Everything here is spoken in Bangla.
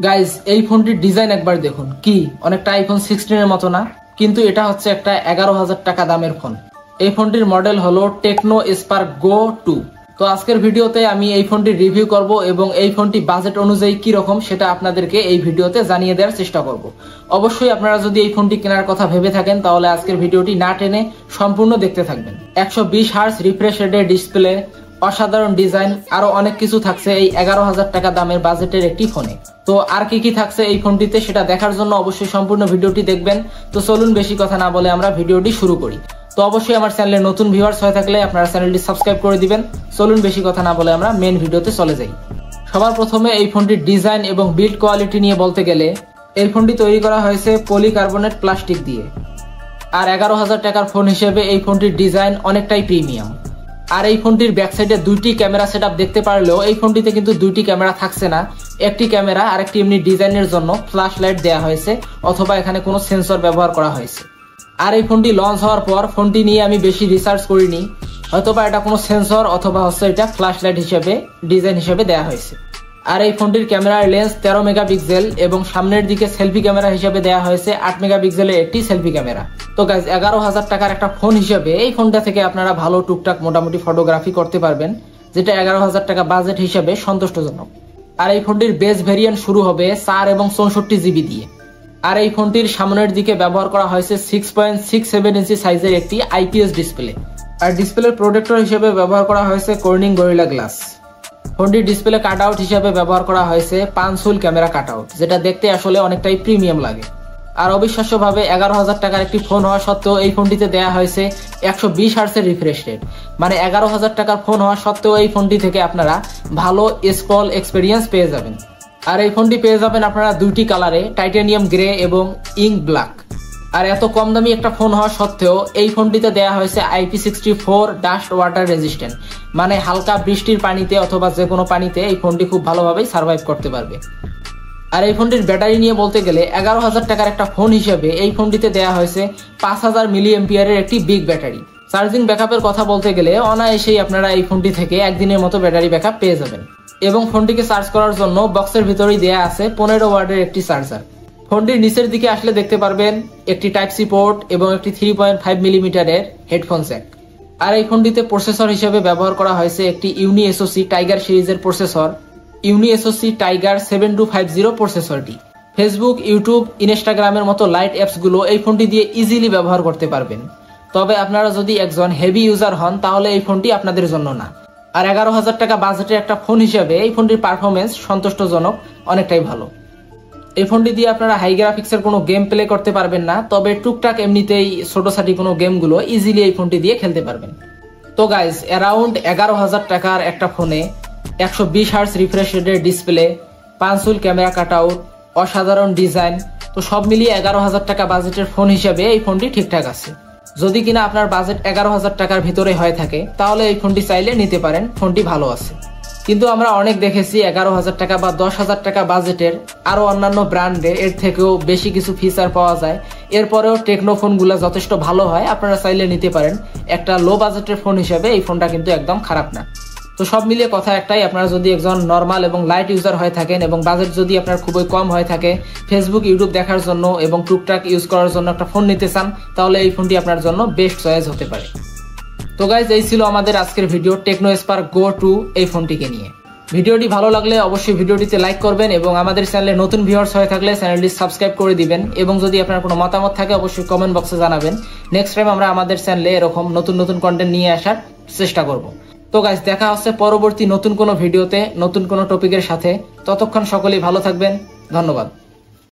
গাইজ এই ফোনটির ডিজাইন একবার দেখুন, কি অনেকটা আইফোন 16 এর মতো না? কিন্তু এটা হচ্ছে একটা 11,000 টাকা দামের ফোন। এই ফোনটির মডেল হলো টেকনো স্পার্ক গো 2। তো আজকের ভিডিওতে আমি এই ফোনটির রিভিউ করব এবং এই ফোনটি বাজেট অনুযায়ী কি রকম সেটা আপনাদেরকে এই ভিডিওতে জানিয়ে দেওয়ার চেষ্টা করব। অবশ্যই আপনারা যদি এই ফোনটি কেনার কথা ভেবে থাকেন তাহলে আজকের ভিডিওটি না টেনে সম্পূর্ণ দেখতে থাকবেন। 120 হার্জ রিফ্রেশ রেটের ডিসপ্লে, অসাধারণ ডিজাইন, আরো অনেক কিছু থাকছে এই 11,000 টাকা দামের বাজেটের একটি ফোনে। তো আর কি থাকছে এই ফোনটিতে সেটা দেখার জন্য অবশ্যই সম্পূর্ণ ভিডিওটি দেখবেন। তো চলুন বেশি কথা না বলে আমরা ভিডিওটি শুরু করি। তো অবশ্যই আমার চ্যানেলে নতুন ভিউয়ার্স হয়ে থাকলে আপনারা চ্যানেলটি সাবস্ক্রাইব করে দিবেন। চলুন বেশি কথা না বলে আমরা মেন ভিডিওতে চলে যাই। সবার প্রথমে এই ফোনটির ডিজাইন এবং বিল্ড কোয়ালিটি নিয়ে বলতে গেলে এই ফোনটি তৈরি করা হয়েছে পলিকার্বনেট প্লাস্টিক দিয়ে। আর 11,000 টাকার ফোন হিসেবে এই ফোনটির ডিজাইন অনেকটাই প্রিমিয়াম। আর এই ফোনটির ব্যাক সাইডে দুইটি ক্যামেরা সেটআপ দেখতে পারলেও এই ফোনটিতে কিন্তু দুইটি ক্যামেরা থাকছে না। একটি ক্যামেরা আর একটি এমনি ডিজাইনের জন্য ফ্ল্যাশ লাইট দেওয়া হয়েছে, অথবা এখানে কোনো সেন্সর ব্যবহার করা হয়েছে। আর এই ফোনটি লঞ্চ হওয়ার পর ফোনটি নিয়ে আমি বেশি রিসার্চ করিনি, হয়তোবা এটা কোনো সেন্সর অথবা হচ্ছে এটা ফ্ল্যাশ লাইট হিসেবে ডিজাইন হিসেবে দেওয়া হয়েছে। আর এই ফোনটির ক্যামেরার লেন্স 13 মেগাপিক্সেল এবং সামনের দিকে সেলফি ক্যামেরা হিসেবে দেওয়া হয়েছে 8 মেগাপিক্সেলের একটি সেলফি ক্যামেরা। তো গাইজ 11,000 টাকার একটা ফোন হিসেবে এই ফোনটা থেকে আপনারা ভালো টুকটাক মোটামুটি ফটোগ্রাফি করতে পারবেন, যেটা 11,000 টাকা বাজেট হিসেবে সন্তুষ্টজনক। আর এই ফোনটির বেস ভেরিয়েন্ট শুরু হবে 4 এবং 64 জিবি দিয়ে। আর এই ফোনটির সামনের দিকে ব্যবহার করা হয়েছে 6.67 ইঞ্চি সাইজের একটি আইপিএস ডিসপ্লে। আর ডিসপ্লের প্রোটেক্টর হিসেবে ব্যবহার করা হয়েছে কর্নিং গরিলা গ্লাস। ফোনটির ডিসপ্লে কাট আউট হিসেবে ব্যবহার করা হয়েছে পাঁচহুল ক্যামেরা কাট আউট, যেটা দেখতে আসলে অনেকটাই প্রিমিয়াম লাগে। আর অবিশ্বাস্যভাবে 11,000 টাকার একটি ফোন হওয়া সত্ত্বেও এই ফোনটিতে দেওয়া হয়েছে 120 হার্টসের রিফ্রেশ রেট। মানে 11,000 টাকার ফোন হওয়া সত্ত্বেও এই ফোনটি থেকে আপনারা ভালো স্ক্রল এক্সপিরিয়েন্স পেয়ে যাবেন। আর এই ফোনটি পেয়ে যাবেন আপনারা দুইটি কালারে, টাইটানিয়াম গ্রে এবং ইঙ্ক ব্ল্যাক। আর এত কম দামি একটা ফোন হওয়া সত্ত্বেও এই ফোনটিতে দেওয়া হয়েছে IP64 ডাস্ট ওয়াটার রেজিস্ট্যান্ট, মানে হালকা বৃষ্টির পানিতে অথবা যে কোনো পানিতে এই ফোনটি খুব ভালোভাবেই সার্ভাইভ করতে পারবে। আর এই ফোনটির ব্যাটারি নিয়ে বলতে গেলে 11,000 টাকার একটা ফোন হিসেবে এই ফোনটিতে দেওয়া হয়েছে 5000 মিলি এম্পিয়ারের একটি বিগ ব্যাটারি। চার্জিং ব্যাকআপের কথা বলতে গেলে অনায়াসেই আপনারা এই ফোনটি থেকে একদিনের মতো ব্যাটারি ব্যাকআপ পেয়ে যাবেন। এবং ফোনটিকে চার্জ করার জন্য বক্সের ভিতরেই দেওয়া আছে 15 ওয়াটের একটি চার্জার। ফোনটির নিচের দিকে আসলে দেখতে পারবেন একটি টাইপ সি পোর্ট এবং একটি 3.5 মিলিমিটারের হেডফোন জ্যাক। আর এই ফোনটিতে প্রসেসর হিসেবে ব্যবহার করা হয়েছে একটি ইউনি এসওসি টাইগার সিরিজের প্রসেসর, ইউনি এসওসি টাইগার 7250 প্রসেসরটি। ফেসবুক, ইউটিউব, ইনস্টাগ্রামের মতো লাইট অ্যাপসগুলো এই ফোনটি দিয়ে ইজিলি ব্যবহার করতে পারবেন। তবে আপনারা যদি একজন হেভি ইউজার হন তাহলে এই ফোনটি আপনাদের জন্য না। আর 11,000 টাকা বাজেটের একটা ফোন হিসেবে এই ফোনটির পারফরমেন্স সন্তুষ্টজনক, অনেকটাই ভালো। এই ফোনটি দিয়ে আপনারা হাই গ্রাফিক্সের কোনো গেম প্লে করতে পারবেন না, তবে টুকটাক এমনিতেই ছোটখাটি কোনো গেমগুলো ইজিলি এই ফোনটি দিয়ে খেলতে পারবেন। তো গাইজ অ্যারাউন্ড 11,000 টাকার একটা ফোনে 120 হার্টস রিফ্রেশ রেটের ডিসপ্লে, পাঁচহুল ক্যামেরা কাট আউট, অসাধারণ ডিজাইন, তো সব মিলিয়ে 11,000 টাকা বাজেটের ফোন হিসেবে এই ফোনটি ঠিকঠাক আছে। যদি কিনা আপনার বাজেট 11,000 টাকার ভিতরে হয়ে থাকে তাহলে এই ফোনটি চাইলে নিতে পারেন, ফোনটি ভালো আছে। কিন্তু আমরা অনেক দেখেছি 11,000 টাকা বা 10,000 টাকা বাজেটের আরো অন্যান্য ব্র্যান্ডে এর থেকেও বেশি কিছু ফিচার পাওয়া যায়, এরপরেও টেকনো ফোনগুলো যথেষ্ট ভালো হয়, আপনারা চাইলে নিতে পারেন। একটা লো বাজেটের ফোন হিসেবে এই ফোনটা কিন্তু একদম খারাপ না। তো সব মিলিয়ে কথা একটাই, আপনারা যদি একজন নর্মাল এবং লাইট ইউজার হয়ে থাকেন এবং বাজেট যদি আপনার খুবই কম হয়ে থাকে, ফেসবুক ইউটিউব দেখার জন্য এবং টুকটাক ইউজ করার জন্য একটা ফোন নিতে চান, তাহলে এই ফোনটি আপনার জন্য বেস্ট চয়েস হতে পারে। তো গাইজ এই ছিল আমাদের আজকের ভিডিও টেকনো স্পার্ক গো 2 এই ফোনটিকে নিয়ে। ভিডিওটি ভালো লাগলে অবশ্যই ভিডিওটিতে লাইক করবেন এবং আমাদের চ্যানেলে নতুন ভিউয়ার্স হয়ে থাকলে চ্যানেলটি সাবস্ক্রাইব করে দিবেন। এবং যদি আপনার কোনো মতামত থাকে অবশ্যই কমেন্ট বক্সে জানাবেন। নেক্সট টাইম আমরা আমাদের চ্যানেলে এরকম নতুন কন্টেন্ট নিয়ে আসার চেষ্টা করব। তো গাইজ দেখা হচ্ছে পরবর্তী নতুন কোনো ভিডিওতে নতুন কোনো টপিকের সাথে। ততক্ষণ সকলেই ভালো থাকবেন, ধন্যবাদ।